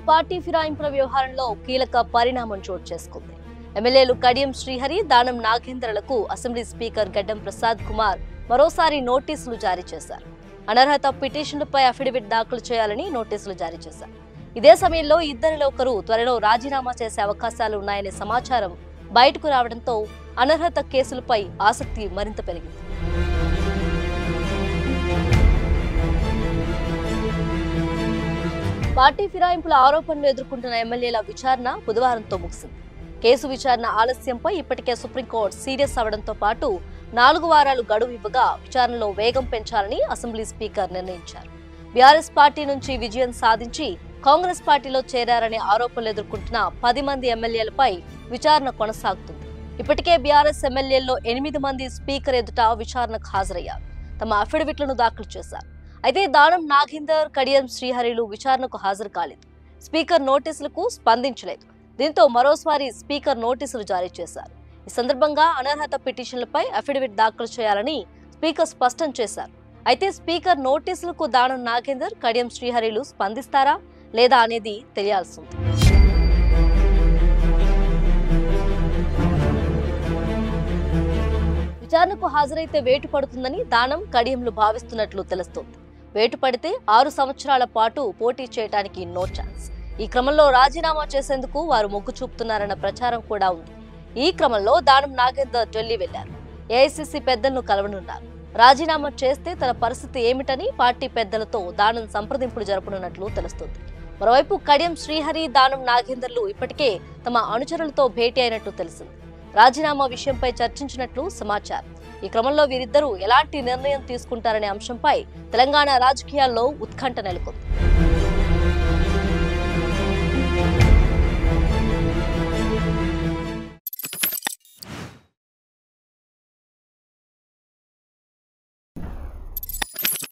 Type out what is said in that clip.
Party ఫిరాయింపుల వ్యవహారంలో కీలక పరిణామం చోటు చేసుకుంది. ఎమ్మెల్యేలు కడియం శ్రీహరి, దానం నాగేంద్రలకు అసెంబ్లీ స్పీకర్ గడ్డం ప్రసాద్ కుమార్ మరోసారి నోటీసులు జారీ చేశారు. అనర్హత పిటిషన్లపై అఫిడవిట్ దాఖలు చేయాలని నోటీసులు జారీ చేశారు. ఇదే సమయంలో ఇద్దరిలో ఒకరు త్వరలో రాజీనామా చేసే అవకాశాలు ఉన్నాయనే సమాచారం బయటకు రావడంతో అనర్హత కేసులపై ఆసక్తి మరింత పెరిగింది. పార్టీ ఫిరాయింపుల ఆరోపణలు ఎదుర్కొంటున్న ఎమ్మెల్యేల విచారణ బుధవారంతో ముగిసింది. కేసు విచారణ ఆలస్యంపై ఇప్పటికే సుప్రీంకోర్టు సీరియస్ అవడంతో పాటు 4 వారాలు గడువు ఇవ్వగా విచారణలో వేగం పెంచాలని అసెంబ్లీ స్పీకర్ నిర్ణయించారు. బీఆర్ఎస్ పార్టీ నుంచి విజయం సాధించి కాంగ్రెస్ పార్టీలో చేరారనే ఆరోపణలు ఎదుర్కొంటున్న 10 మంది ఎమ్మెల్యేలపై విచారణ కొనసాగుతుంది. ఇప్పటికే బీఆర్ఎస్ ఎమ్మెల్యేల్లో 8 మంది స్పీకర్ ఎదుట విచారణకు హాజరయ్యారు. తమ అఫిడవిట్లను దాఖలు చేశారు. అయితే దానం నాగేందర్, కడియం శ్రీహరిలు విచారణకు హాజరు కాలేదు. స్పీకర్ నోటీసులకు స్పందించలేదు. దీంతో మరోసారి స్పీకర్ నోటీసులు జారీ చేశారు. ఈ సందర్భంగా అనర్హత పిటిషన్లపై అఫిడవిట్ దాఖలు చేయాలని స్పీకర్ స్పష్టం చేశారు. అయితే స్పీకర్ నోటీసులకు దానం నాగేందర్, కడియం శ్రీహరిలు స్పందిస్తారా లేదా అనేది తెలియాల్సి ఉంది. విచారణకు హాజరైతే వేటు పడుతుందని దానం, కడియంలు భావిస్తున్నట్లు తెలుస్తోంది. వేటు పడితే 6 సంవత్సరాల పాటు పోటీ చేయడానికి నో ఛాన్స్. ఈ క్రమంలో రాజీనామా చేసేందుకు వారు మొగ్గు చూపుతున్నారన్న ప్రచారం కూడా ఉంది. ఈ క్రమంలో దానం నాగేందర్ ఢిల్లీ వెళ్లారు. ఏఐసీసీ పెద్దలను కలవనున్నారు. రాజీనామా చేస్తే తన పరిస్థితి ఏమిటని పార్టీ పెద్దలతో దానం సంప్రదింపులు జరపనున్నట్లు తెలుస్తోంది. మరోవైపు కడియం శ్రీహరి, దానం నాగేందర్లు ఇప్పటికే తమ అనుచరులతో భేటీ అయినట్లు తెలిసింది. రాజీనామా విషయంపై చర్చించినట్లు సమాచారం. ఈ క్రమంలో వీరిద్దరూ ఎలాంటి నిర్ణయం తీసుకుంటారనే అంశంపై తెలంగాణ రాజకీయాల్లో ఉత్కంఠ నెలకొంది.